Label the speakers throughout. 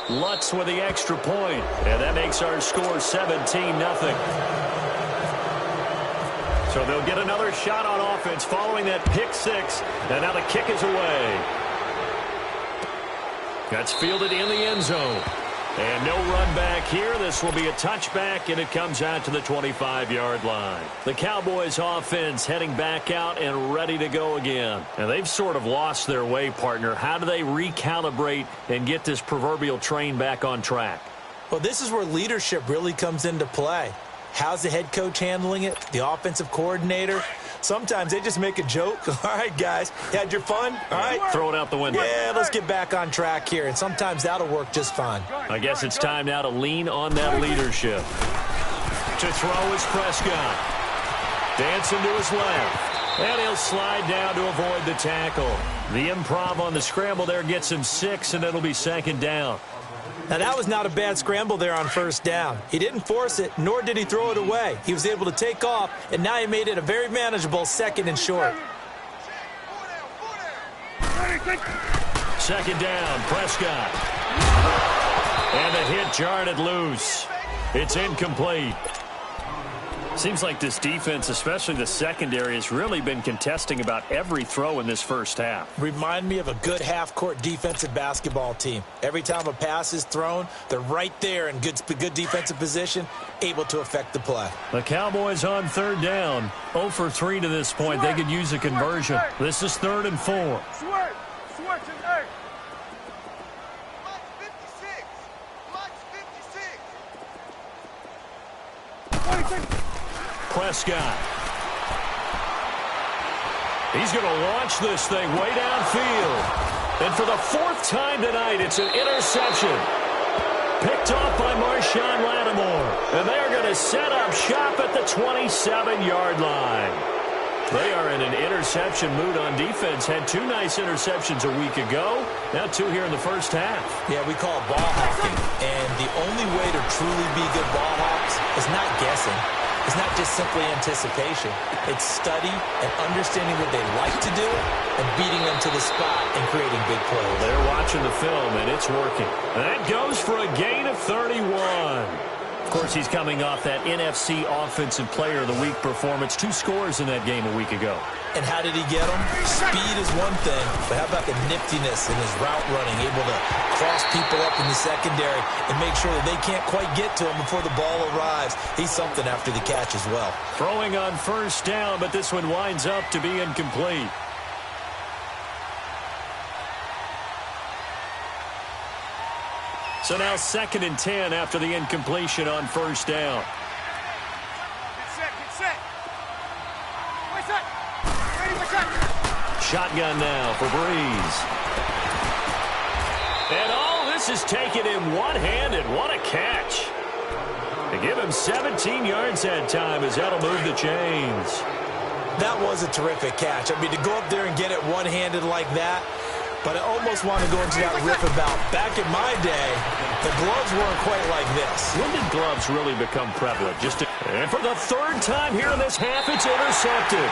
Speaker 1: Lutz with the extra point, and that makes our score 17-0. So they'll get another shot on offense following that pick six, and now the kick is away. That's fielded in the end zone. And no run back here. This will be a touchback, and it comes out to the 25-yard line. The Cowboys offense heading back out and ready to go again. And they've sort of lost their way, partner. How do they recalibrate and get this proverbial train back on track?
Speaker 2: Well, this is where leadership really comes into play. How's the head coach handling it? The offensive coordinator? Sometimes they just make a joke. All right, guys, you had your fun? All right.
Speaker 1: Throw it out the window.
Speaker 2: Yeah, let's get back on track here, and sometimes that'll work just fine.
Speaker 1: I guess it's time now to lean on that leadership. To throw is Prescott. Dancing to his left. And he'll slide down to avoid the tackle. The improv on the scramble there gets him 6, and it'll be second down.
Speaker 2: Now, that was not a bad scramble there on first down. He didn't force it, nor did he throw it away. He was able to take off, and now he made it a very manageable second and short.
Speaker 1: Second down, Prescott. And the hit jarred it loose. It's incomplete. Seems like this defense, especially the secondary, has really been contesting about every throw in this first half.
Speaker 2: Remind me of a good half-court defensive basketball team. Every time a pass is thrown, they're right there in good defensive position, able to affect the play.
Speaker 1: The Cowboys on third down, 0 for 3 to this point. They could use a conversion. This is 3rd and 4. Prescott. He's going to launch this thing way downfield. And for the 4th time tonight, it's an interception. Picked off by Marshawn Lattimore. And they're going to set up shop at the 27-yard line. They are in an interception mood on defense. Had 2 nice interceptions a week ago. Now 2 here in the first half.
Speaker 2: Yeah, we call it ball hawking. And the only way to truly be good ball hawks is not guessing. It's not just simply anticipation. It's study and understanding what they like to do and beating them to the spot and creating big plays.
Speaker 1: They're watching the film, and it's working. That goes for a gain of 31. Of course, he's coming off that NFC Offensive Player of the Week performance. 2 scores in that game a week ago.
Speaker 2: And how did he get them? Speed is one thing, but how about the niftiness in his route running, able to cross people up in the secondary and make sure that they can't quite get to him before the ball arrives. He's something after the catch as well.
Speaker 1: Throwing on first down, but this one winds up to be incomplete. So now 2nd and 10 after the incompletion on first down. Shotgun now for Breeze. And all this is taken in one-handed. What a catch. To give him 17 yards that time as that'll move the chains.
Speaker 2: That was a terrific catch. I mean, to go up there and get it one-handed like that, but I almost want to go into that riff about back in my day, the gloves weren't quite like this.
Speaker 1: When did gloves really become prevalent? And for the 3rd time here in this half, it's intercepted.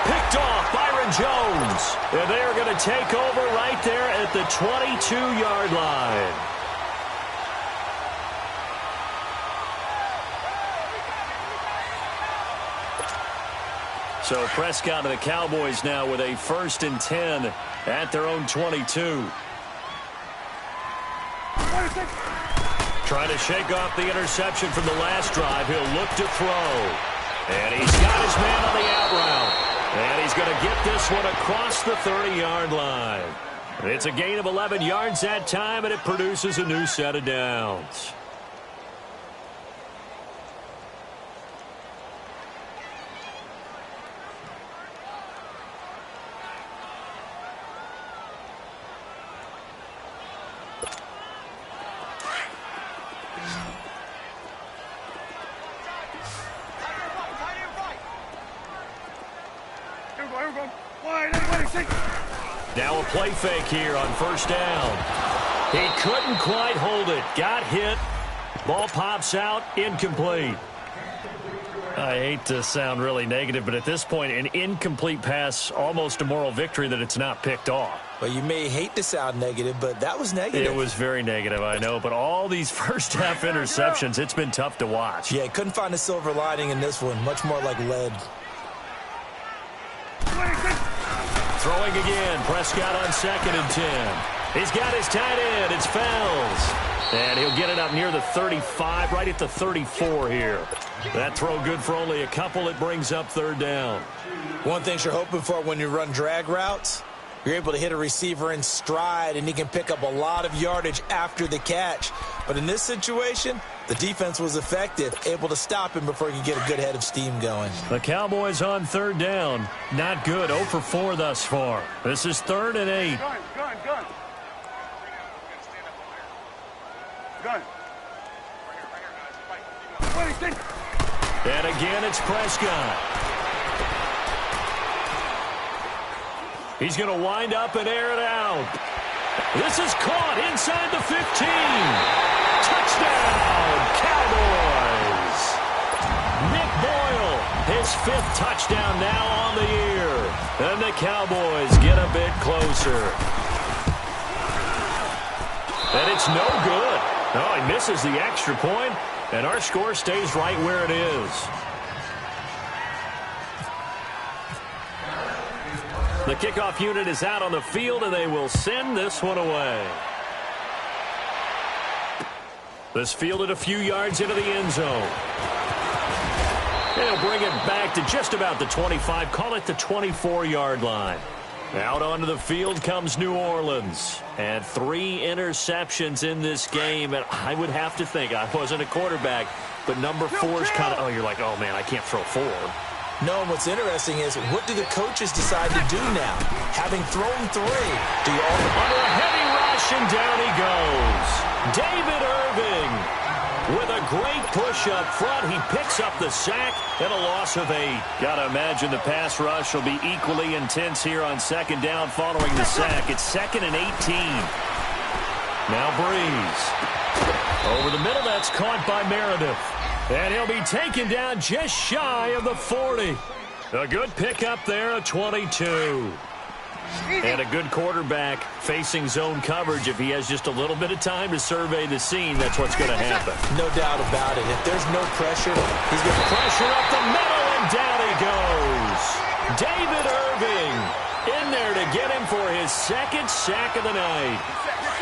Speaker 1: Picked off Byron Jones. And they are going to take over right there at the 22-yard line. So Prescott and the Cowboys now with a 1st and 10 at their own 22. Trying to shake off the interception from the last drive. He'll look to throw. And he's got his man on the out route. And he's going to get this one across the 30-yard line. It's a gain of 11 yards that time, and it produces a new set of downs. Now a play fake here on first down. He couldn't quite hold it. Got hit. Ball pops out. Incomplete. I hate to sound really negative, but at this point, an incomplete pass, almost a moral victory that it's not picked off.
Speaker 2: Well, you may hate to sound negative, but that was negative.
Speaker 1: It was very negative, I know, but all these first-half interceptions, it's been tough to watch.
Speaker 2: Yeah, couldn't find a silver lining in this one. Much more like lead.
Speaker 1: Throwing again. Prescott on 2nd and 10. He's got his tight end. It's Fells. And he'll get it up near the 35, right at the 34 here. That throw good for only a couple. It brings up 3rd down.
Speaker 2: One thing you're hoping for when you run drag routes, you're able to hit a receiver in stride, and he can pick up a lot of yardage after the catch. But in this situation, the defense was effective, able to stop him before he could get a good head of steam going.
Speaker 1: The Cowboys on 3rd down. Not good. 0 for 4 thus far. This is 3rd and 8. And again, it's Prescott. He's going to wind up and air it out. This is caught inside the 15. Touchdown, Cowboys. Nick Boyle, his 5th touchdown now on the year. And the Cowboys get a bit closer. And it's no good. Oh, he misses the extra point, and our score stays right where it is. The kickoff unit is out on the field, and they will send this one away. This fielded a few yards into the end zone. They'll bring it back to just about the 25, call it the 24-yard line. Out onto the field comes New Orleans. And 3 interceptions in this game. And I would have to think, I wasn't a quarterback, but number 4 is kind of, oh, you're like, oh, man, I can't throw 4.
Speaker 2: No, and what's interesting is, what do the coaches decide to do now? Having thrown 3, do you all...
Speaker 1: Under a heavy rush, and down he goes. David Irving with a great push up front. He picks up the sack and a loss of 8. Gotta imagine the pass rush will be equally intense here on 2nd down following the sack. It's 2nd and 18. Now Breeze. Over the middle, that's caught by Meredith. And he'll be taken down just shy of the 40. A good pickup there, a 22. And a good quarterback facing zone coverage. If he has just a little bit of time to survey the scene, that's what's going to happen.
Speaker 2: No doubt about it. If there's no pressure, he's going to
Speaker 1: pressure up the middle, and down he goes. David Irving in there to get him for his 2nd sack of the night.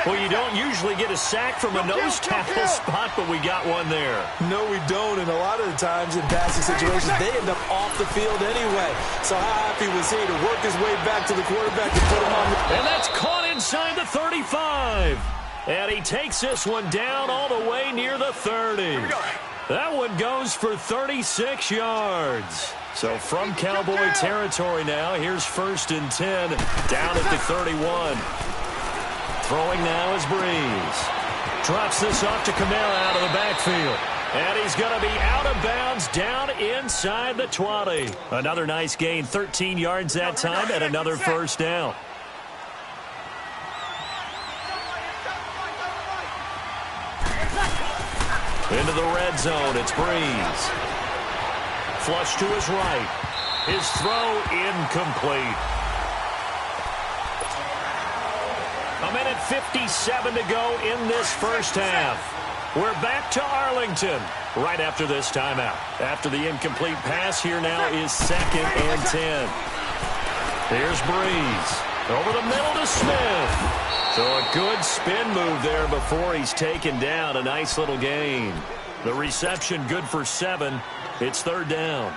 Speaker 1: Well, you don't usually get a sack from a nose tackle spot, but we got one there.
Speaker 2: No, we don't, and a lot of the times in passing situations, they end up off the field anyway. So how happy was he to work his way back to the quarterback and put him on the...
Speaker 1: And that's caught inside the 35. And he takes this one down all the way near the 30. That one goes for 36 yards. So from Cowboy territory now, here's 1st and 10, down at the 31. Throwing now is Breeze. Drops this off to Kamara out of the backfield. And he's going to be out of bounds down inside the 20. Another nice gain, 13 yards that time, and another 1st down. Into the red zone, it's Breeze. Flush to his right. His throw incomplete. A minute 57 to go in this first half. We're back to Arlington right after this timeout. After the incomplete pass, here now is 2nd and 10. Here's Breeze. Over the middle to Smith. So a good spin move there before he's taken down. A nice little gain. The reception good for 7. It's 3rd down.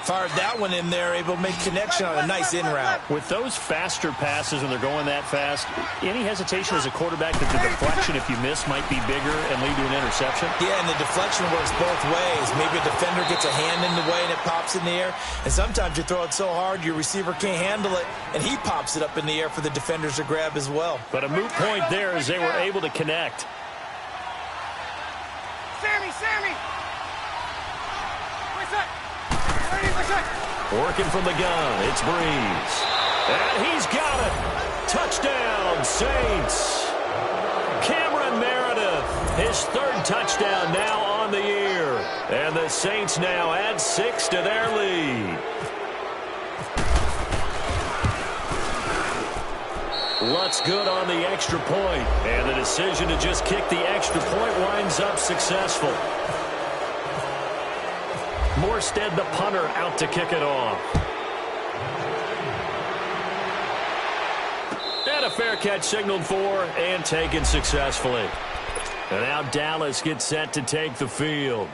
Speaker 2: Fired that one in there, able to make connection on a nice in route.
Speaker 1: With those faster passes when they're going that fast, any hesitation as a quarterback that the deflection, if you miss, might be bigger and lead to an interception?
Speaker 2: Yeah, and the deflection works both ways. Maybe a defender gets a hand in the way and it pops in the air. And sometimes you throw it so hard your receiver can't handle it, and he pops it up in the air for the defenders to grab as well.
Speaker 1: But a moot point there as they were able to connect.
Speaker 3: Sammy!
Speaker 1: Working from the gun, it's Breeze. And he's got it. Touchdown, Saints. Cameron Meredith, his 3rd touchdown now on the year. And the Saints now add 6 to their lead. What's good on the extra point? And the decision to just kick the extra point winds up successful. Morstead, the punter, out to kick it off. And a fair catch signaled for and taken successfully. And now Dallas gets set to take the field.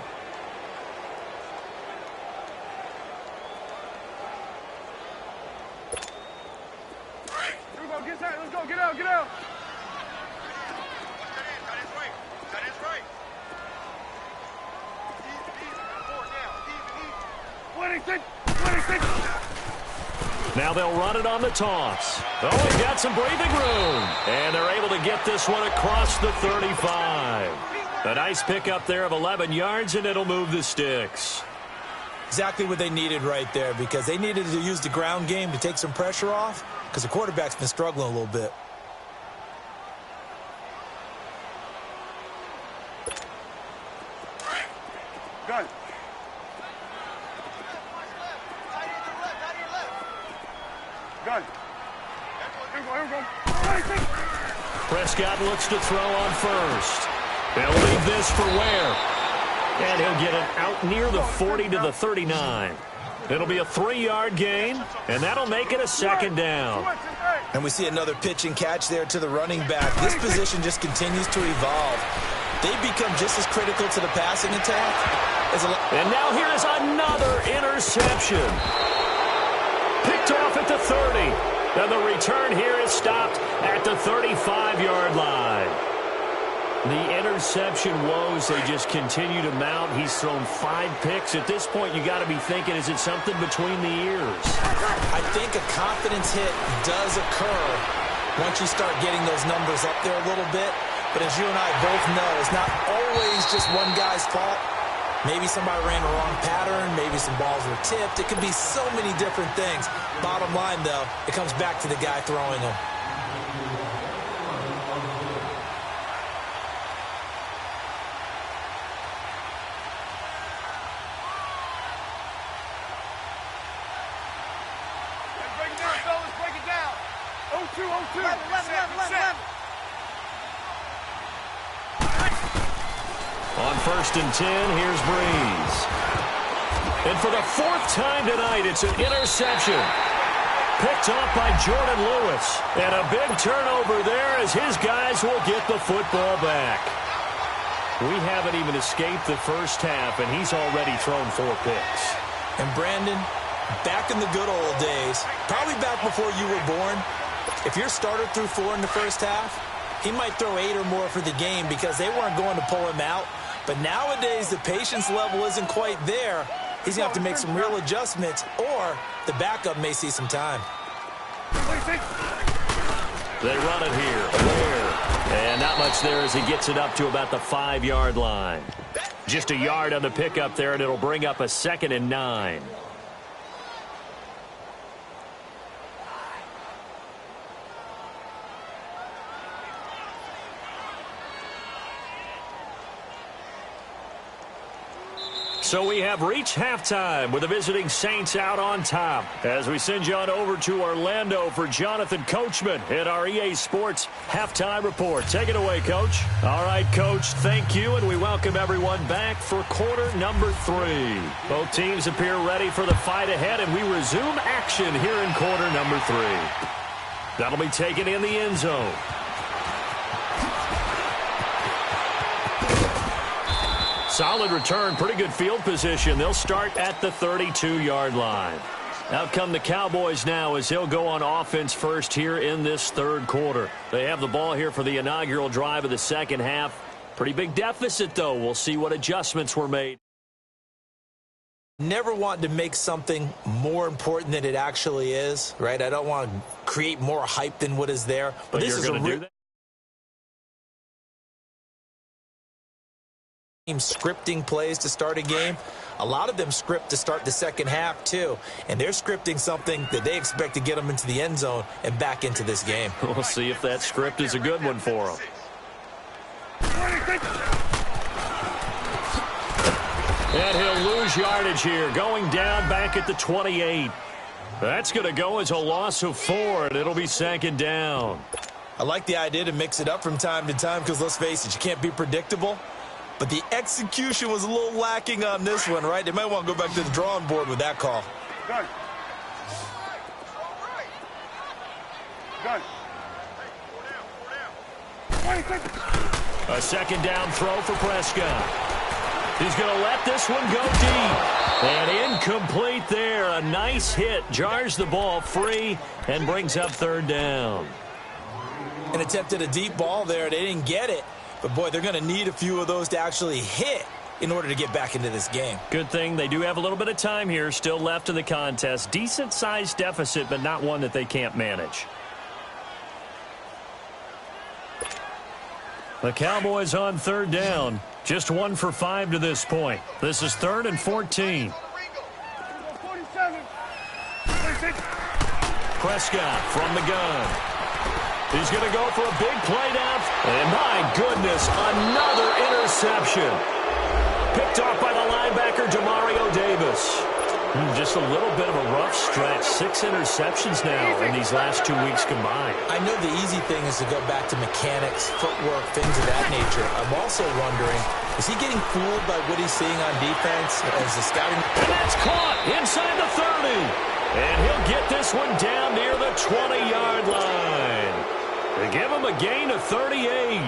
Speaker 3: Let's go, get out, get out.
Speaker 1: Now they'll run it on the toss. Oh, he got some breathing room. And they're able to get this one across the 35. A nice pickup there of 11 yards, and it'll move the sticks.
Speaker 2: Exactly what they needed right there, because they needed to use the ground game to take some pressure off, because the quarterback's been struggling a little bit.
Speaker 3: Gun. Gun. Here we go.
Speaker 1: Prescott looks to throw on first. They'll leave this for Ware. And he'll get it out near the 40 to the 39. It'll be a 3-yard gain, and that'll make it a second down.
Speaker 2: And we see another pitch and catch there to the running back. This position just continues to evolve. They've become just as critical to the passing attack as
Speaker 1: and now here's another interception. Picked off at the 30. And the return here is stopped at the 35-yard line. The interception woes, they just continue to mount. He's thrown 5 picks. At this point, you got to be thinking, is it something between the ears?
Speaker 2: I think a confidence hit does occur once you start getting those numbers up there a little bit. But as you and I both know, it's not always just one guy's fault. Maybe somebody ran the wrong pattern. Maybe some balls were tipped. It could be so many different things. Bottom line, though, it comes back to the guy throwing them.
Speaker 3: Break it down, fellas, break it down. 0-2, 0-2. 11.
Speaker 1: On 1st and 10, here's Breeze. And for the 4th time tonight, it's an interception. Picked off by Jordan Lewis. And a big turnover there as his guys will get the football back. We haven't even escaped the first half, and he's already thrown 4 picks.
Speaker 2: And Brandon, back in the good old days, probably back before you were born, if your starter threw 4 in the first half, he might throw 8 or more for the game because they weren't going to pull him out. But nowadays, the patience level isn't quite there. He's going to have to make some real adjustments, or the backup may see some time.
Speaker 1: They run it here. And not much there as he gets it up to about the 5-yard line. Just a yard on the pickup there, and it'll bring up a 2nd and 9. So we have reached halftime with the visiting Saints out on top as we send you on over to Orlando for Jonathan Coachman at our EA Sports Halftime Report. Take it away, Coach. All right, Coach, thank you, and we welcome everyone back for quarter number 3. Both teams appear ready for the fight ahead, and we resume action here in quarter number 3. That'll be taken in the end zone. Solid return, pretty good field position. They'll start at the 32-yard line. Out come the Cowboys now as they'll go on offense first here in this 3rd quarter. They have the ball here for the inaugural drive of the 2nd half. Pretty big deficit, though. We'll see what adjustments were made.
Speaker 2: Never want to make something more important than it actually is, right? I don't want to create more hype than what is there.
Speaker 1: But this is going to do that?
Speaker 2: Scripting plays to start a game. A lot of them script to start the 2nd half too, and they're scripting something that they expect to get them into the end zone and back into this game.
Speaker 1: We'll see if that script is a good one for them. And he'll lose yardage here, going down back at the 28. That's going to go as a loss of 4, and it'll be second down.
Speaker 2: I like the idea to mix it up from time to time because, let's face it, you can't be predictable. But the execution was a little lacking on this one, right? They might want to go back to the drawing board with that call.
Speaker 3: Gun. Gun.
Speaker 1: A second down throw for Prescott. He's going to let this one go deep. And incomplete there. A nice hit. Jars the ball free and brings up third down.
Speaker 2: And attempted a deep ball there. They didn't get it. But, boy, they're going to need a few of those to actually hit in order to get back into this game.
Speaker 1: Good thing they do have a little bit of time here still left in the contest. Decent-sized deficit, but not one that they can't manage. The Cowboys on third down. Just 1 for 5 to this point. This is 3rd and 14.
Speaker 3: 47. 26.
Speaker 1: Prescott from the gun. He's going to go for a big play down. And my goodness, another interception. Picked off by the linebacker, Demario Davis. Just a little bit of a rough stretch. 6 interceptions now in these last 2 weeks combined.
Speaker 2: I know the easy thing is to go back to mechanics, footwork, things of that nature. I'm also wondering, is he getting fooled by what he's seeing on defense as the scouting?
Speaker 1: And that's caught inside the 30. And he'll get this one down near the 20-yard line. They give him a gain of 38.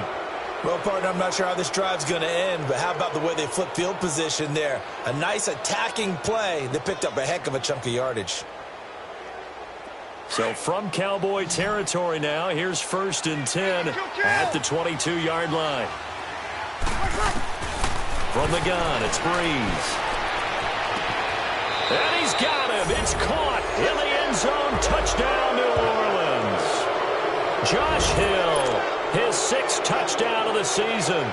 Speaker 2: Well, partner, I'm not sure how this drive's going to end, but how about the way they flip field position there? A nice attacking play. They picked up a heck of a chunk of yardage.
Speaker 1: So from Cowboy territory now, here's 1st and 10 at the 22-yard line. From the gun, it's Breeze. And he's got him. It's caught in the end zone. Touchdown, New Orleans. Josh Hill, his 6th touchdown of the season.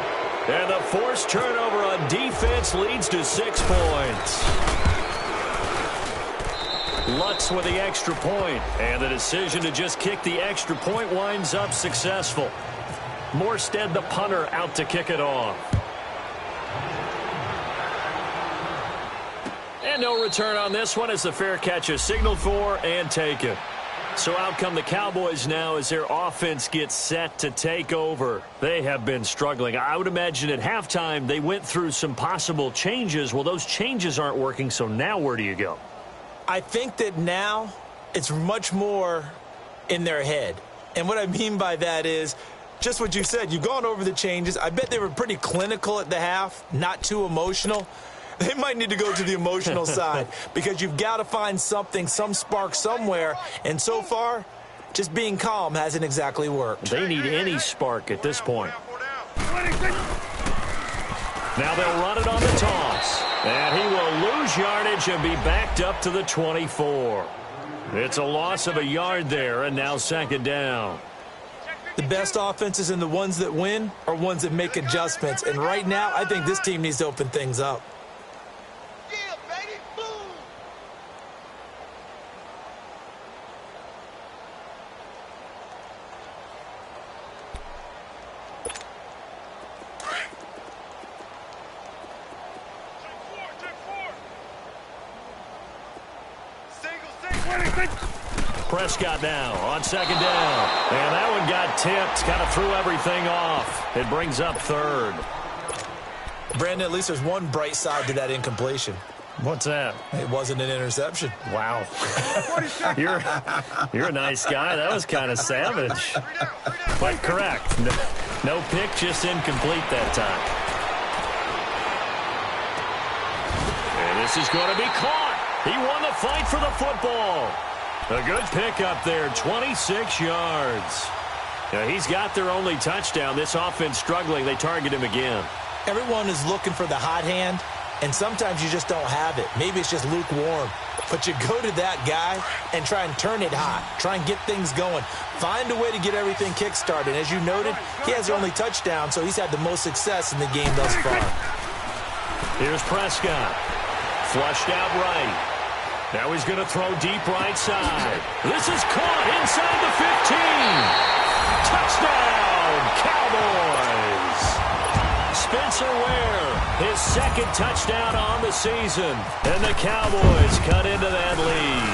Speaker 1: And the forced turnover on defense leads to 6 points. Lutz with the extra point, and the decision to just kick the extra point winds up successful. Morstead, the punter, out to kick it off. And no return on this one as the fair catch is signaled for and taken. So out come the Cowboys now as their offense gets set to take over. They have been struggling. I would imagine at halftime they went through some possible changes. Well, those changes aren't working, so now where do you go?
Speaker 2: I think that now it's much more in their head. And what I mean by that is just what you said. You've gone over the changes. I bet they were pretty clinical at the half, not too emotional. They might need to go to the emotional side because you've got to find something, some spark somewhere. And so far, just being calm hasn't exactly worked.
Speaker 1: They need any spark at this point. Now they'll run it on the toss. And he will lose yardage and be backed up to the 24. It's a loss of a yard there, and now 2nd down.
Speaker 2: The best offenses and the ones that win are ones that make adjustments. And right now, I think this team needs to open things up.
Speaker 1: Prescott now on 2nd down. And that one got tipped, kind of threw everything off. It brings up 3rd.
Speaker 2: Brandon, at least there's one bright side to that incompletion.
Speaker 1: What's that?
Speaker 2: It wasn't an interception.
Speaker 1: Wow. You're a nice guy. That was kind of savage. But correct. No pick, just incomplete that time. And this is going to be caught. He won the fight for the football. A good pickup there, 26 yards. Now, he's got their only touchdown. This offense struggling. They target him again.
Speaker 2: Everyone is looking for the hot hand, and sometimes you just don't have it. Maybe it's just lukewarm. But you go to that guy and try and turn it hot. Try and get things going. Find a way to get everything kick-started. As you noted, he has their only touchdown, so he's had the most success in the game thus far.
Speaker 1: Here's Prescott. Flushed out right. Now he's going to throw deep right side. This is caught inside the 15. Touchdown, Cowboys. Spencer Ware, his second touchdown on the season. And the Cowboys cut into that lead.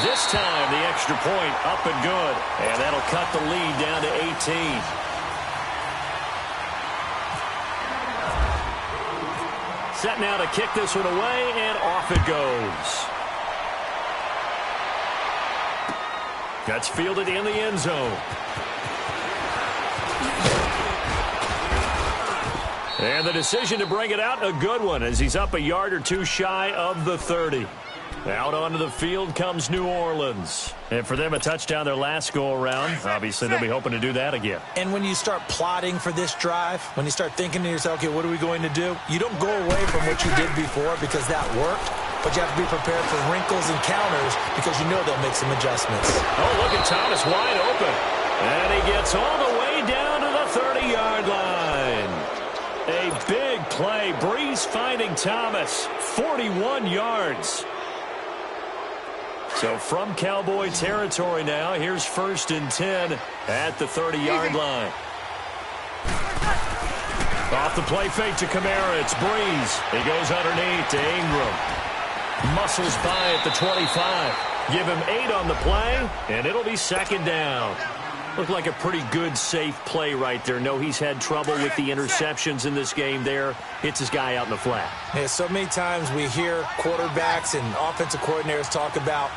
Speaker 1: This time, the extra point up and good. And that'll cut the lead down to 18. Set now to kick this one away, and off it goes. That's fielded in the end zone. And the decision to bring it out, a good one, as he's up a yard or two shy of the 30. Out onto the field comes New Orleans. And for them, a touchdown their last go-around. Obviously, they'll be hoping to do that again.
Speaker 2: And when you start plotting for this drive, when you start thinking to yourself, okay, what are we going to do? You don't go away from what you did before because that worked. But you have to be prepared for wrinkles and counters because you know they'll make some adjustments.
Speaker 1: Oh, look at Thomas wide open. And he gets all the way down to the 30-yard line. A big play. Breeze finding Thomas. 41 yards. So from Cowboy territory now, here's 1st and 10 at the 30-yard line. Off the play fake to Kamara. It's Breeze. He goes underneath to Ingram. Muscles by at the 25. Give him 8 on the play, and it'll be 2nd down. Looked like a pretty good, safe play right there. No, he's had trouble with the interceptions in this game there. Hits his guy out in the flat.
Speaker 2: Yeah, so many times we hear quarterbacks and offensive coordinators talk about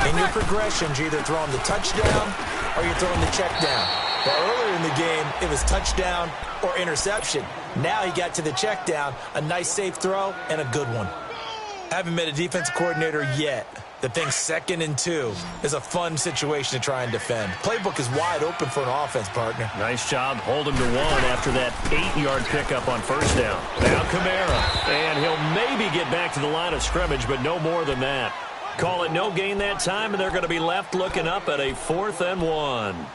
Speaker 2: in your progressions, you're either throwing the touchdown or you're throwing the check down. Well, earlier in the game, it was touchdown or interception. Now he got to the check down, a nice safe throw, and a good one. Haven't met a defensive coordinator yet that thinks 2nd and 2 is a fun situation to try and defend. Playbook is wide open for an offense, partner.
Speaker 1: Nice job holding to 1 after that 8-yard pickup on 1st down. Now Kamara, and he'll maybe get back to the line of scrimmage, but no more than that. Call it no gain that time, and they're going to be left looking up at a 4th and 1.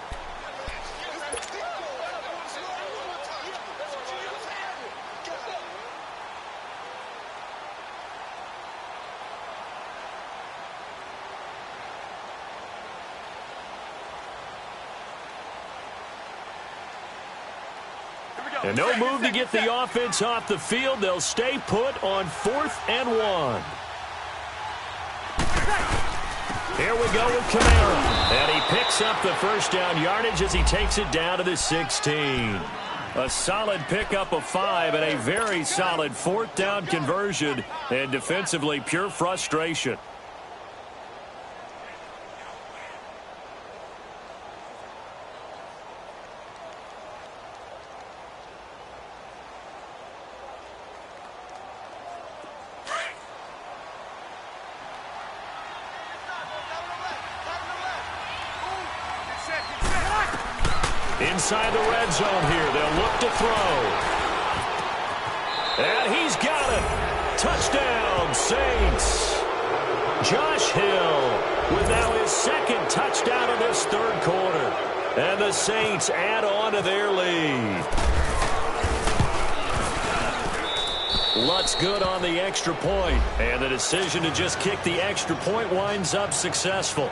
Speaker 1: And no move to get the offense off the field. They'll stay put on 4th and 1. Here we go with Kamara. And he picks up the 1st down yardage as he takes it down to the 16. A solid pickup of 5 and a very solid 4th down conversion. And defensively, pure frustration. Inside the red zone here, they'll look to throw. And he's got it. Touchdown, Saints. Josh Hill with now his 2nd touchdown of this 3rd quarter. And the Saints add on to their lead. Lutz good on the extra point. And the decision to just kick the extra point winds up successful.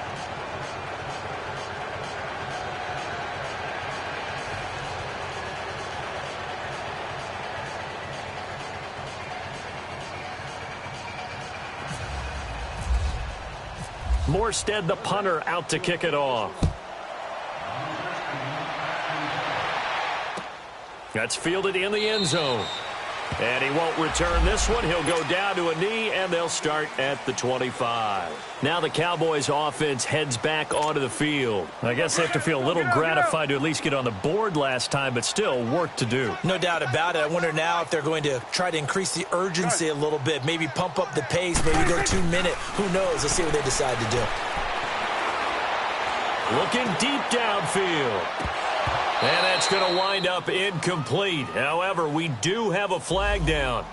Speaker 1: Morstead, the punter, out to kick it off. That's fielded in the end zone. And he won't return this one. He'll go down to a knee, and they'll start at the 25. Now the Cowboys' offense heads back onto the field. I guess they have to feel a little gratified to at least get on the board last time, but still work to do.
Speaker 2: No doubt about it. I wonder now if they're going to try to increase the urgency a little bit, maybe pump up the pace, maybe go 2-minute. Who knows? Let's see what they decide to do.
Speaker 1: Looking deep downfield. And that's going to wind up incomplete. However, we do have a flag down.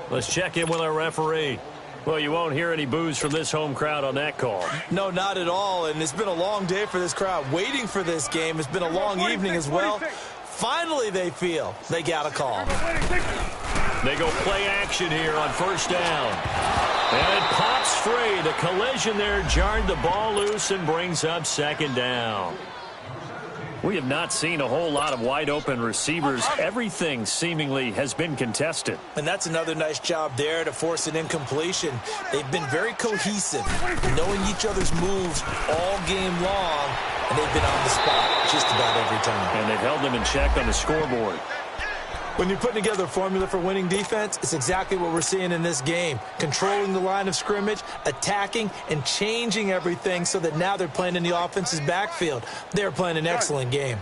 Speaker 1: Let's check in with our referee. Well, you won't hear any boos from this home crowd on that call.
Speaker 2: No, not at all. And it's been a long day for this crowd waiting for this game. It's been a long evening as well. Finally, they feel they got a call.
Speaker 1: They go play action here on 1st down. And it pops free. The collision there jarred the ball loose and brings up 2nd down. We have not seen a whole lot of wide-open receivers. Everything seemingly has been contested.
Speaker 2: And that's another nice job there to force an incompletion. They've been very cohesive, knowing each other's moves all game long, and they've been on the spot just about every time.
Speaker 1: And they've held them in check on the scoreboard.
Speaker 2: When you're putting together a formula for winning defense, it's exactly what we're seeing in this game. Controlling the line of scrimmage, attacking, and changing everything so that now they're playing in the offense's backfield. They're playing an excellent game.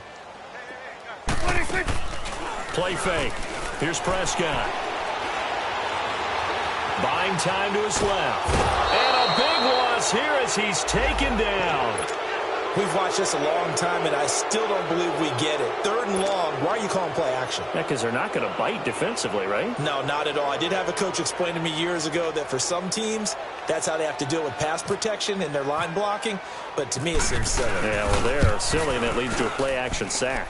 Speaker 1: Play fake. Here's Prescott. Buying time to his left. And a big loss here as he's taken down.
Speaker 2: We've watched this a long time, and I still don't believe we get it. 3rd and long, why are you calling play action?
Speaker 1: Yeah, because they're not going to bite defensively, right?
Speaker 2: No, not at all. I did have a coach explain to me years ago that for some teams, that's how they have to deal with pass protection and their line blocking. But to me, it seems silly.
Speaker 1: Yeah, well, they're silly, and it leads to a play action sack.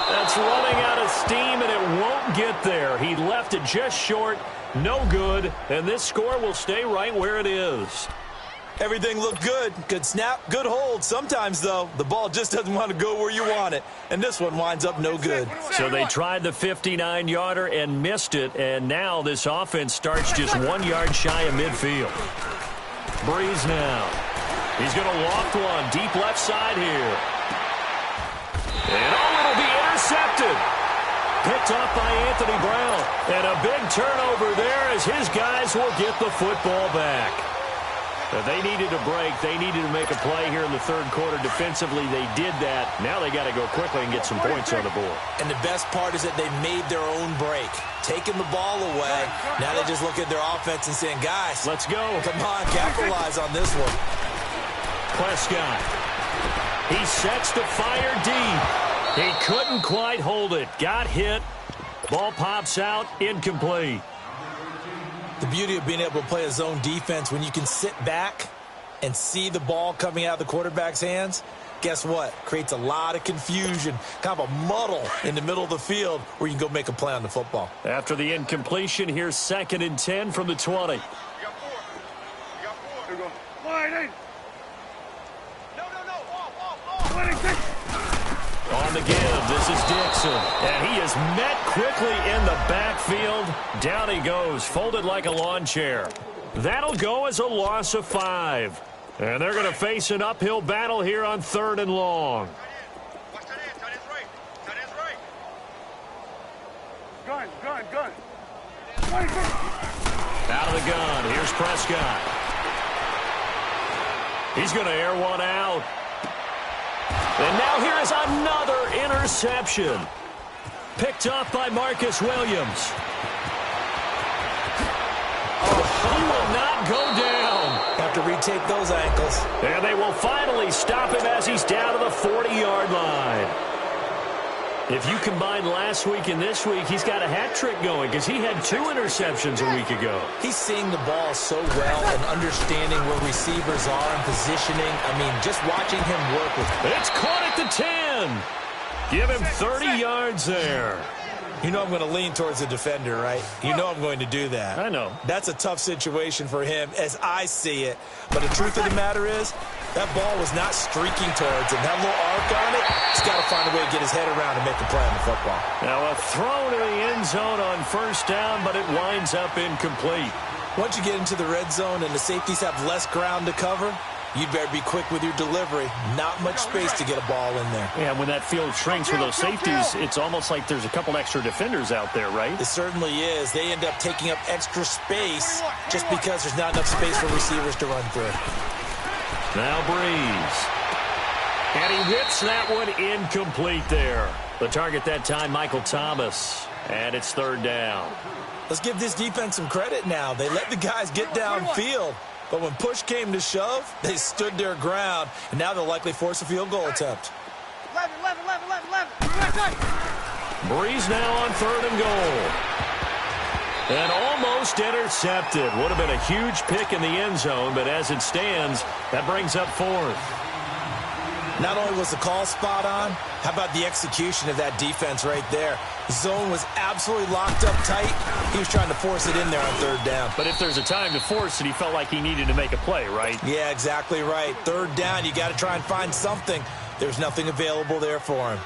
Speaker 1: That's running out of steam, and it won't get there. He left it just short. No good, and this score will stay right where it is.
Speaker 2: Everything looked good. Good snap, good hold. Sometimes, though, the ball just doesn't want to go where you want it. And this one winds up no good.
Speaker 1: So they tried the 59-yarder and missed it, and now this offense starts just 1 yard shy of midfield. Breeze now. He's going to loft one deep left side here. And it'll be intercepted. Picked off by Anthony Brown. And a big turnover there as his guys will get the football back. They needed a break. They needed to make a play here in the 3rd quarter. Defensively, they did that. Now they got to go quickly and get some points on the board.
Speaker 2: And the best part is that they made their own break. Taking the ball away. Now they just look at their offense and saying, guys,
Speaker 1: let's go.
Speaker 2: Come on, capitalize on this one.
Speaker 1: Prescott. He sets to fire deep. He couldn't quite hold it. Got hit. Ball pops out. Incomplete.
Speaker 2: The beauty of being able to play a zone defense when you can sit back and see the ball coming out of the quarterback's hands, guess what? Creates a lot of confusion, kind of a muddle in the middle of the field where you can go make a play on the football.
Speaker 1: After the incompletion, here's 2nd and 10 from the 20.
Speaker 3: You got 4. You got 4. Here we go. Wide in. No. Off. 26.
Speaker 1: On the give, this is Dixon. And he is met quickly in the backfield. Down he goes, folded like a lawn chair. That'll go as a loss of 5. And they're going to face an uphill battle here on 3rd and long.
Speaker 3: Watch that end. Tight end's right. Tight end's right. Gun. 26.
Speaker 1: Out of the gun, here's Prescott. He's going to air one out. And now here is another interception. Picked off by Marcus Williams. He will not go down.
Speaker 2: Have to retake those ankles.
Speaker 1: And they will finally stop him as he's down to the 40-yard line. If you combine last week and this week, he's got a hat trick going because he had 2 interceptions a week ago.
Speaker 2: He's seeing the ball so well and understanding where receivers are and positioning. I mean, just watching him work with it.
Speaker 1: It's caught at the 10. Give him 30 yards there.
Speaker 2: You know I'm going to lean towards the defender, right? You know I'm going to do that.
Speaker 1: I know.
Speaker 2: That's a tough situation for him as I see it. But the truth of the matter is, that ball was not streaking towards him. That little arc on it, he's got to find a way to get his head around and make a play on the football.
Speaker 1: Now a throw to the end zone on 1st down, but it winds up incomplete.
Speaker 2: Once you get into the red zone and the safeties have less ground to cover, you'd better be quick with your delivery. Not much space to get a ball in there.
Speaker 1: Yeah, when that field shrinks with those safeties, it's almost like there's a couple extra defenders out there, right?
Speaker 2: It certainly is. They end up taking up extra space just because there's not enough space for receivers to run through.
Speaker 1: Now Breeze. And he whips that one incomplete there. The target that time, Michael Thomas. And it's 3rd down.
Speaker 2: Let's give this defense some credit now. They let the guys get downfield. But when push came to shove, they stood their ground. And now they'll likely force a field goal attempt.
Speaker 3: 11.
Speaker 1: Breeze now on 3rd and goal. And almost intercepted. Would have been a huge pick in the end zone, but as it stands, that brings up 4th.
Speaker 2: Not only was the call spot on, how about the execution of that defense right there? The zone was absolutely locked up tight. He was trying to force it in there on 3rd down.
Speaker 1: But if there's a time to force it, he felt like he needed to make a play, right?
Speaker 2: Yeah, exactly right. 3rd down, you got to try and find something. There's nothing available there for him.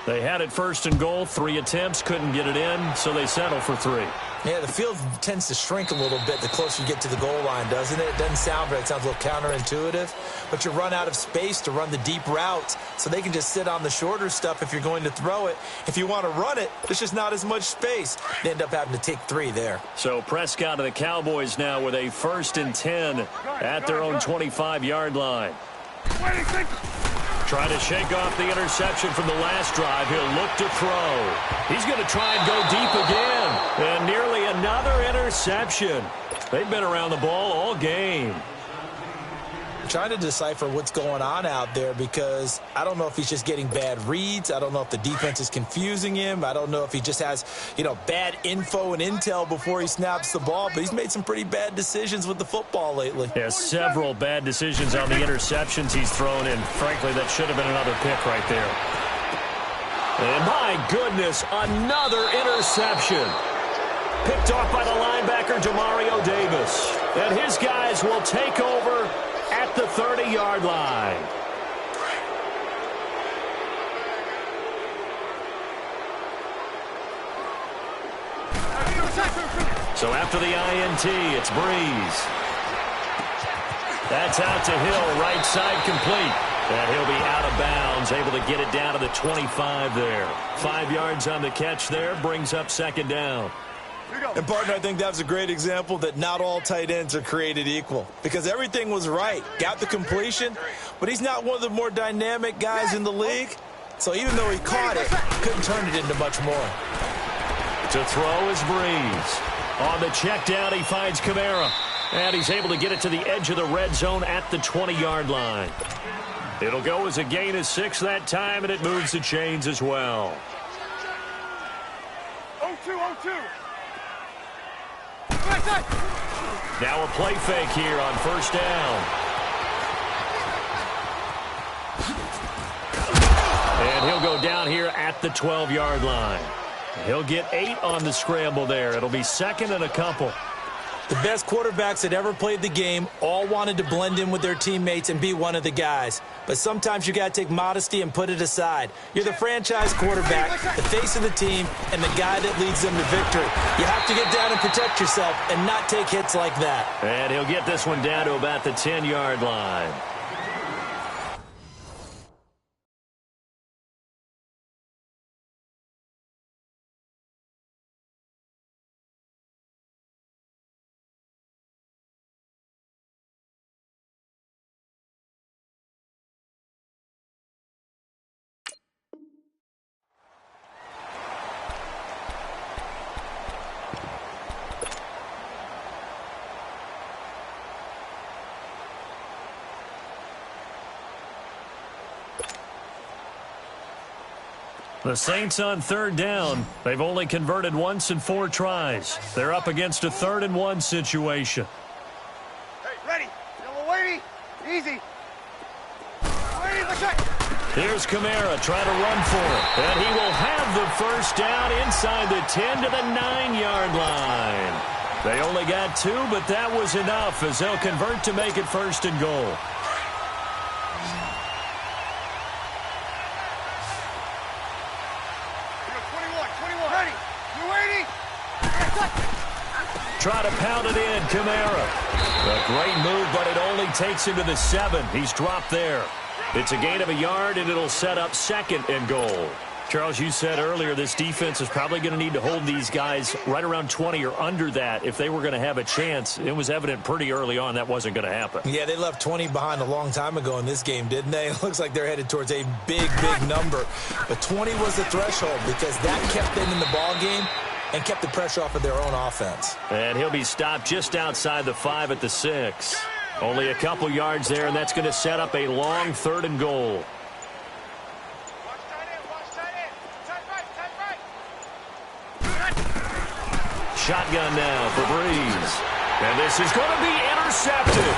Speaker 1: They had it first and goal, 3 attempts, couldn't get it in, so they settle for 3.
Speaker 2: Yeah, the field tends to shrink a little bit the closer you get to the goal line, doesn't it? It doesn't sound right. It sounds a little counterintuitive. But you run out of space to run the deep routes, so they can just sit on the shorter stuff if you're going to throw it. If you want to run it, there's just not as much space. They end up having to take 3 there.
Speaker 1: So Prescott and the Cowboys now with a 1st and 10 at their own 25-yard line. Trying to shake off the interception from the last drive. He'll look to throw. He's going to try and go deep again. And nearly another interception. They've been around the ball all game.
Speaker 2: Trying to decipher what's going on out there because I don't know if he's just getting bad reads. I don't know if the defense is confusing him. I don't know if he just has, bad info and intel before he snaps the ball. But he's made some pretty bad decisions with the football lately.
Speaker 1: Yeah, several bad decisions on the interceptions he's thrown, and frankly, that should have been another pick right there. And my goodness, another interception. Picked off by the linebacker, Demario Davis. And his guys will take over at the 30-yard line. So after the INT, it's Breeze. That's out to Hill, right side complete. And he'll be out of bounds, able to get it down to the 25 there. 5 yards on the catch there, brings up 2nd down.
Speaker 2: And, partner, I think that was a great example that not all tight ends are created equal because everything was right. Got the completion, but he's not one of the more dynamic guys in the league. So even though he caught it, couldn't turn it into much more.
Speaker 1: To throw is Breeze. On the check down, he finds Kamara. And he's able to get it to the edge of the red zone at the 20-yard line. It'll go as a gain of 6 that time, and it moves the chains as well.
Speaker 3: 0-2.
Speaker 1: Now a play fake here on 1st down. And he'll go down here at the 12-yard line. He'll get 8 on the scramble there. It'll be 2nd and a couple.
Speaker 2: The best quarterbacks that ever played the game all wanted to blend in with their teammates and be one of the guys. But sometimes you got to take modesty and put it aside. You're the franchise quarterback, the face of the team, and the guy that leads them to victory. You have to get down and protect yourself and not take hits like that.
Speaker 1: And he'll get this one down to about the 10-yard line. The Saints on 3rd down. They've only converted once in 4 tries. They're up against a 3rd and 1 situation.
Speaker 3: Hey, ready. Little weighty. Easy.
Speaker 1: Here's Kamara trying to run for it. And he will have the 1st down inside the 10 to the 9-yard line. They only got 2, but that was enough as they'll convert to make it 1st and goal. Try to pound it in, Kamara. A great move, but it only takes him to the 7. He's dropped there. It's a gain of a yard, and it'll set up 2nd and goal. Charles, you said earlier this defense is probably going to need to hold these guys right around 20 or under that if they were going to have a chance. It was evident pretty early on that wasn't going to happen.
Speaker 2: Yeah, they left 20 behind a long time ago in this game, didn't they? It looks like they're headed towards a big, big number. But 20 was the threshold because that kept them in the ball game and kept the pressure off of their own offense.
Speaker 1: And he'll be stopped just outside the 5 at the 6. Only a couple yards there, and that's going to set up a long 3rd and goal. Shotgun now for Breeze. And this is going to be intercepted.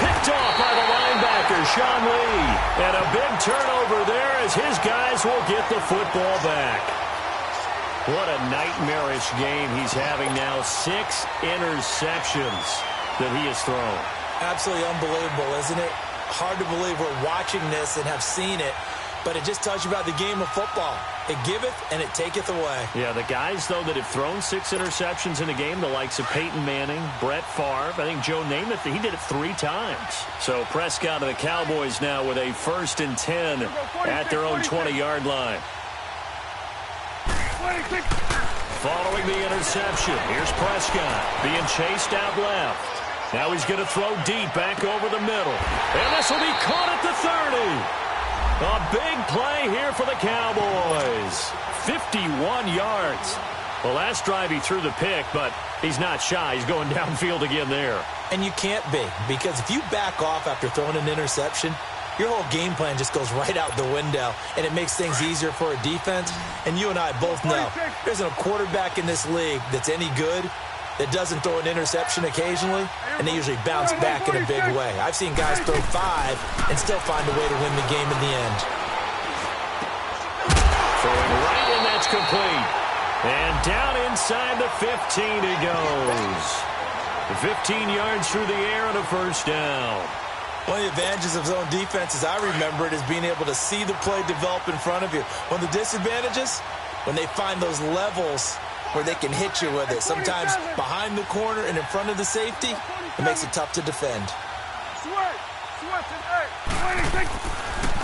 Speaker 1: Picked off by the linebacker, Sean Lee. And a big turnover there as his guys will get the football back. What a nightmarish game he's having now. 6 interceptions that he has thrown.
Speaker 2: Absolutely unbelievable, isn't it? Hard to believe we're watching this and have seen it, but it just tells you about the game of football. It giveth and it taketh away.
Speaker 1: Yeah, the guys, though, that have thrown 6 interceptions in a game, the likes of Peyton Manning, Brett Favre, I think Joe Namath, he did it 3 times. So Prescott and the Cowboys now with a 1st and 10 at their own 20-yard line. Following the interception, here's Prescott being chased out left. Now he's going to throw deep back over the middle. And this will be caught at the 30. A big play here for the Cowboys. 51 yards. The last drive he threw the pick, but he's not shy. He's going downfield again there.
Speaker 2: And you can't be, because if you back off after throwing an interception, your whole game plan just goes right out the window, and it makes things easier for a defense. And you and I both know there isn't a quarterback in this league that's any good that doesn't throw an interception occasionally, and they usually bounce back in a big way. I've seen guys throw 5 and still find a way to win the game in the end.
Speaker 1: Throwing right in, that's complete. And down inside the 15 he goes. The 15 yards through the air and a 1st down.
Speaker 2: One of the advantages of zone defense, as I remember it, is being able to see the play develop in front of you. One of the disadvantages, when they find those levels where they can hit you with it. Sometimes behind the corner and in front of the safety, it makes it tough to defend.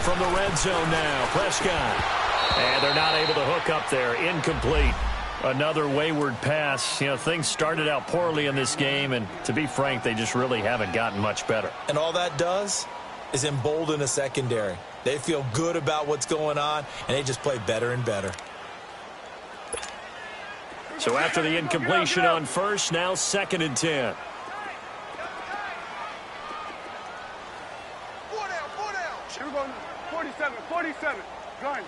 Speaker 1: From the red zone now, Prescott. And they're not able to hook up there. Incomplete. Another wayward pass. You know, things started out poorly in this game, and to be frank, they just really haven't gotten much better.
Speaker 2: And all that does is embolden a secondary. They feel good about what's going on, and they just play better and better.
Speaker 1: So after the incompletion on 1st, now 2nd and 10.
Speaker 3: 4 down, 4 down. Here we go. 47, 47. Gun.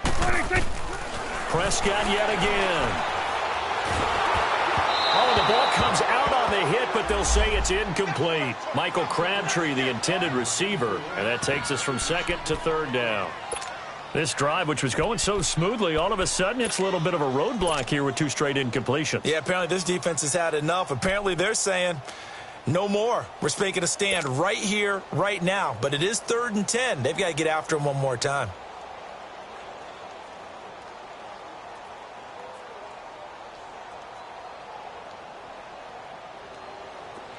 Speaker 3: 46.
Speaker 1: Prescott yet again. Oh, the ball comes out on the hit, but they'll say it's incomplete. Michael Crabtree, the intended receiver, and that takes us from 2nd to 3rd down. This drive, which was going so smoothly, all of a sudden it's a little bit of a roadblock here with 2 straight incompletions.
Speaker 2: Yeah, apparently this defense has had enough. Apparently they're saying, no more. We're making a stand right here, right now. But it is 3rd and 10. They've got to get after him one more time.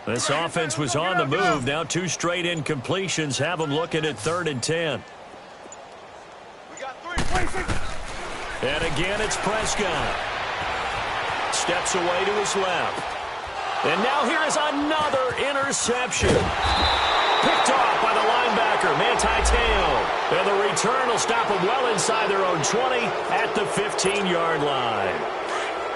Speaker 1: This offense was on the move. Now 2 straight incompletions have them looking at 3rd and 10. And again, it's Prescott. Steps away to his left. And now here is another interception. Picked off by the linebacker, Manti Te'o. And the return will stop them well inside their own 20 at the 15-yard line.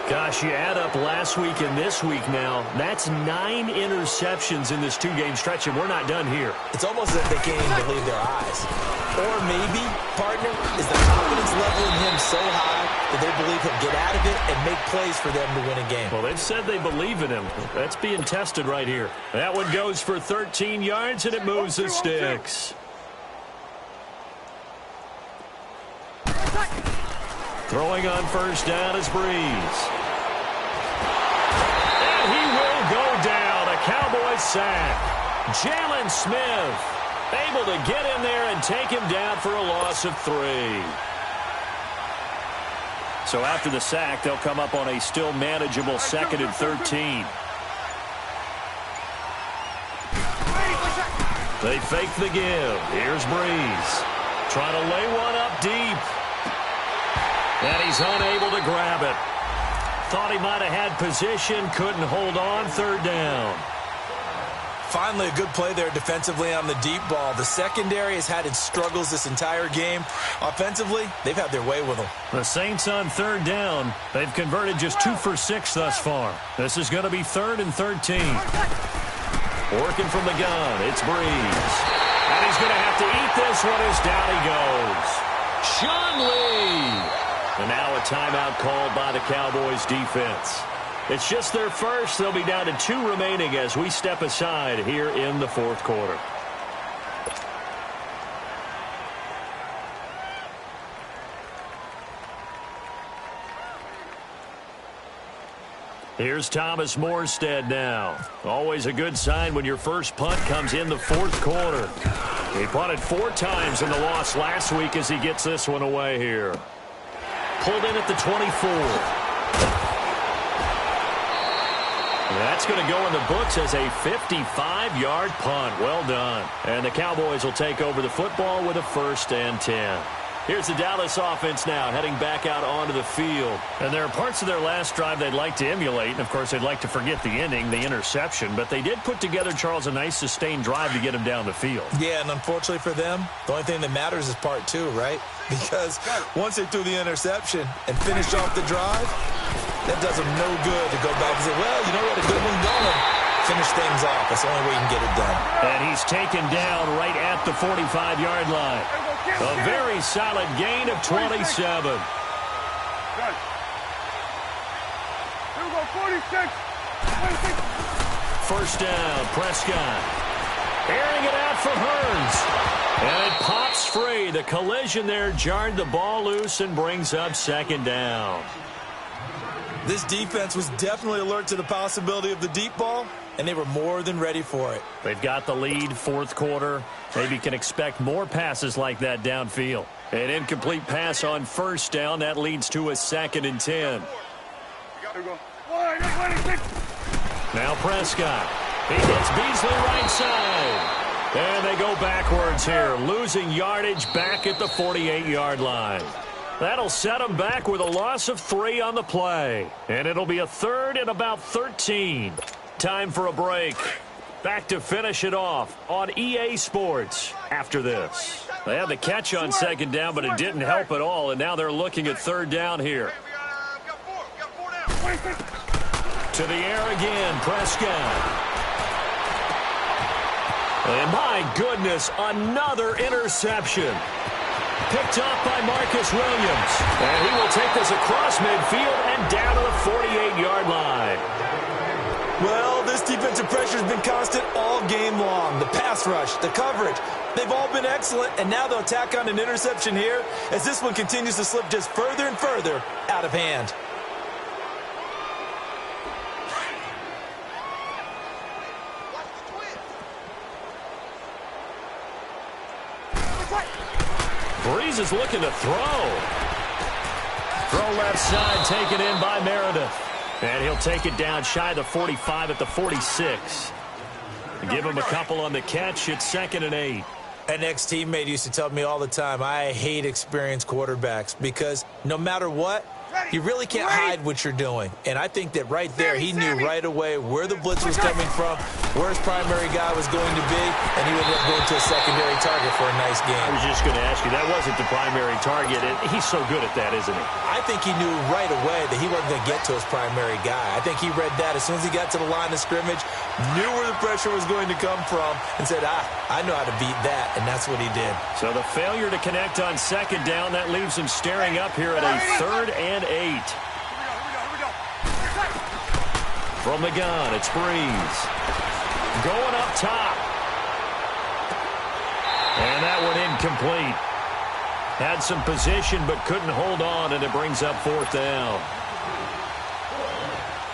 Speaker 1: Gosh, you add up last week and this week now, that's 9 interceptions in this 2-game stretch, and we're not done here.
Speaker 2: It's almost as if they can't even believe their eyes. Or maybe, partner, is the confidence level in him so high that they believe he'll get out of it and make plays for them to win a game.
Speaker 1: Well, they've said they believe in him. That's being tested right here. That one goes for 13 yards, and it moves the sticks. Throwing on 1st down is Breeze. And he will go down. A Cowboys sack. Jalen Smith able to get in there and take him down for a loss of 3. So after the sack, they'll come up on a still manageable 2nd and 13. They fake the give. Here's Breeze. Trying to lay one up deep. And he's unable to grab it. Thought he might have had position, couldn't hold on, 3rd down.
Speaker 2: Finally, a good play there defensively on the deep ball. The secondary has had its struggles this entire game. Offensively, they've had their way with them.
Speaker 1: The Saints on 3rd down. They've converted just 2 for 6 thus far. This is going to be 3rd and 13. Working from the gun, it's Breeze. And he's going to have to eat this one as down he goes. Sean Lee. And now a timeout called by the Cowboys defense. It's just their first. They'll be down to 2 remaining as we step aside here in the 4th quarter. Here's Thomas Morstead now. Always a good sign when your first punt comes in the fourth quarter. He punted 4 times in the loss last week as he gets this one away here. Pulled in at the 24. That's going to go in the books as a 55-yard punt. Well done. And the Cowboys will take over the football with a 1st and 10. Here's the Dallas offense now, heading back out onto the field. And there are parts of their last drive they'd like to emulate. And, of course, they'd like to forget the ending, the interception. But they did put together, Charles, a nice sustained drive to get him down the field.
Speaker 2: Yeah, and unfortunately for them, the only thing that matters is part 2, right? Because once they threw the interception and finished off the drive, that does them no good to go back and say, well, you know what, a good one going. Finish things off. That's the only way you can get it done.
Speaker 1: And he's taken down right at the 45-yard line. A very solid gain of 27.
Speaker 3: Here we go, 46. 26.
Speaker 1: First down, Prescott. Airing it out for Hearns. And it pops free. The collision there jarred the ball loose and brings up 2nd down.
Speaker 2: This defense was definitely alert to the possibility of the deep ball, and they were more than ready for it.
Speaker 1: They've got the lead, fourth quarter. Maybe can expect more passes like that downfield. An incomplete pass on first down. That leads to a 2nd and 10. Now Prescott. He gets Beasley right side. And they go backwards here, losing yardage back at the 48-yard line. That'll set them back with a loss of 3 on the play. And it'll be a 3rd and about 13. Time for a break. Back to finish it off on EA Sports after this. They had the catch on 2nd down, but it didn't help at all. And now they're looking at 3rd down here. To the air again, Prescott. And my goodness, another interception. Picked off by Marcus Williams. And he will take this across midfield and down to the 48-yard line.
Speaker 2: Well, this defensive pressure has been constant all game long. The pass rush, the coverage, they've all been excellent. And now they'll tack on an interception here as this one continues to slip just further and further out of hand.
Speaker 1: Breeze is looking to throw. Throw left side, taken in by Meredith. And he'll take it down shy of the 45 at the 46. Give him a couple on the catch. It's 2nd and 8.
Speaker 2: An ex-teammate used to tell me all the time, I hate experienced quarterbacks because no matter what, you really can't hide what you're doing. And I think that right there, he knew right away where the blitz was coming from, where his primary guy was going to be, and he would end up going to a secondary target for a nice game.
Speaker 1: I was just going to ask you, that wasn't the primary target. He's so good at that, isn't he?
Speaker 2: I think he knew right away that he wasn't going to get to his primary guy. I think he read that as soon as he got to the line of scrimmage, knew where the pressure was going to come from, and said, I know how to beat that, and that's what he did.
Speaker 1: So the failure to connect on 2nd down, that leaves him staring up here at a 3rd and 8. From the gun, it's Breeze. Going up top. And that one incomplete. Had some position but couldn't hold on, and it brings up 4th down.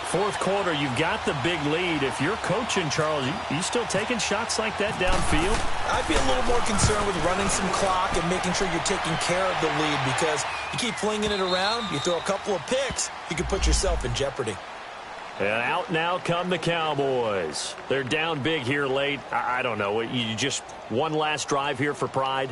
Speaker 1: Fourth quarter, you've got the big lead. If you're coaching, Charles, you still taking shots like that downfield?
Speaker 2: I'd be a little more concerned with running some clock and making sure you're taking care of the lead because you keep flinging it around, you throw a couple of picks, you can put yourself in jeopardy.
Speaker 1: And out now come the Cowboys. They're down big here late. I don't know. You just one last drive here for pride?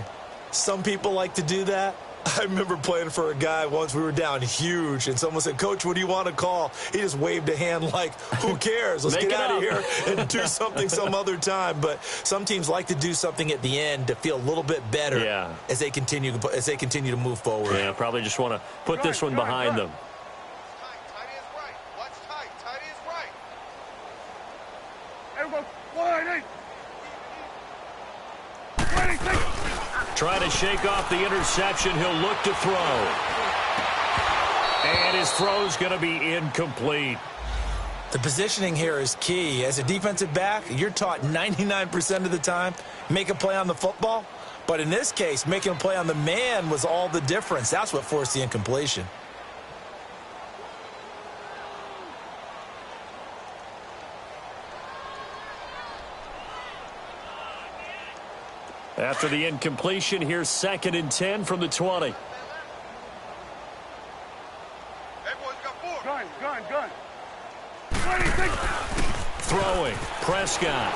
Speaker 2: Some people like to do that. I remember playing for a guy once. We were down huge, and someone said, Coach, what do you want to call? He just waved a hand like, who cares? Let's get out of here and do something some other time. But some teams like to do something at the end to feel a little bit better as they continue to move forward.
Speaker 1: Yeah, probably just want to put this one behind them. Trying to shake off the interception. He'll look to throw. And his throw's going to be incomplete.
Speaker 2: The positioning here is key. As a defensive back, you're taught 99% of the time, make a play on the football. But in this case, making a play on the man was all the difference. That's what forced the incompletion.
Speaker 1: After the incompletion, here's 2nd and 10 from the 20.
Speaker 3: Hey, boys, got 4. Gun. 26.
Speaker 1: Throwing, Prescott.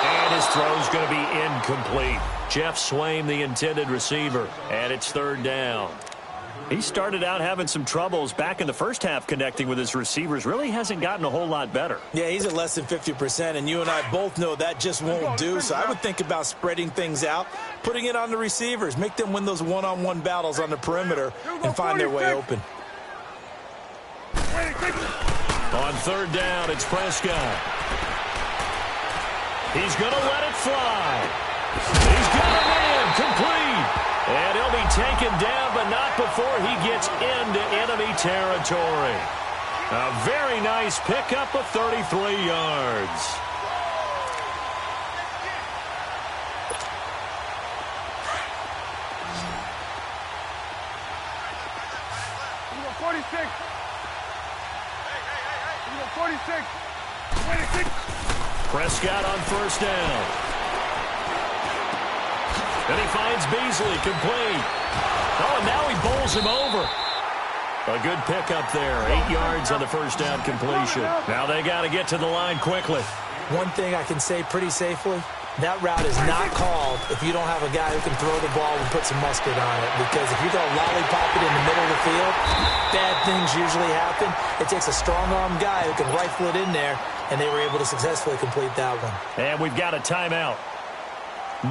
Speaker 1: And his throw's going to be incomplete. Jeff Swaim, the intended receiver, and it's 3rd down. He started out having some troubles back in the first half connecting with his receivers. Really hasn't gotten a whole lot better.
Speaker 2: Yeah, he's at less than 50%, and you and I both know that just won't do. So I would think about spreading things out, putting it on the receivers, make them win those one-on-one battles on the perimeter and find their way open.
Speaker 1: On 3rd down, it's Prescott. He's going to let it fly. He's got a man complete. And he'll be taken down, but not before he gets into enemy territory. A very nice pickup of 33 yards.
Speaker 3: You got 46. You got 46. 26.
Speaker 1: Prescott on 1st down. Then he finds Beasley, complete. Oh, and now he bowls him over. A good pickup there, 8 yards on the 1st down completion. Now they got to get to the line quickly.
Speaker 2: One thing I can say pretty safely, that route is not called if you don't have a guy who can throw the ball and put some mustard on it. Because if you're going to lollipop it in the middle of the field, bad things usually happen. It takes a strong-arm guy who can rifle it in there, and they were able to successfully complete that one.
Speaker 1: And we've got a timeout.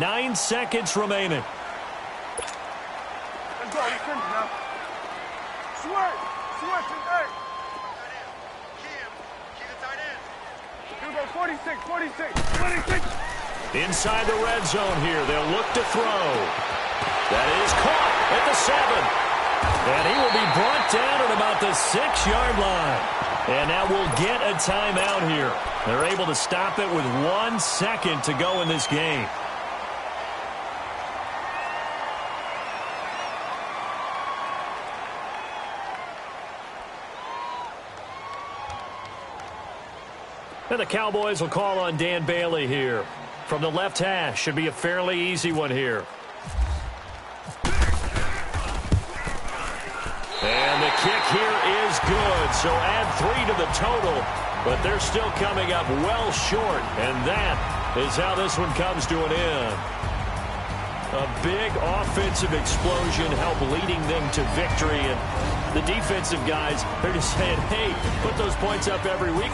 Speaker 1: 9 seconds remaining.
Speaker 3: Let's go. Let's finish now. Switch, hey. Key the tight end. Here we go, 46.
Speaker 1: Inside the red zone here. They'll look to throw. That is caught at the 7. And he will be brought down at about the 6-yard line. And that will get a timeout here. They're able to stop it with 1 second to go in this game. And the Cowboys will call on Dan Bailey here. From the left hash, should be a fairly easy one here. And the kick here is good, so add 3 to the total, but they're still coming up well short, and that is how this one comes to an end. A big offensive explosion helped leading them to victory, and the defensive guys, they're just saying, hey, put those points up every week.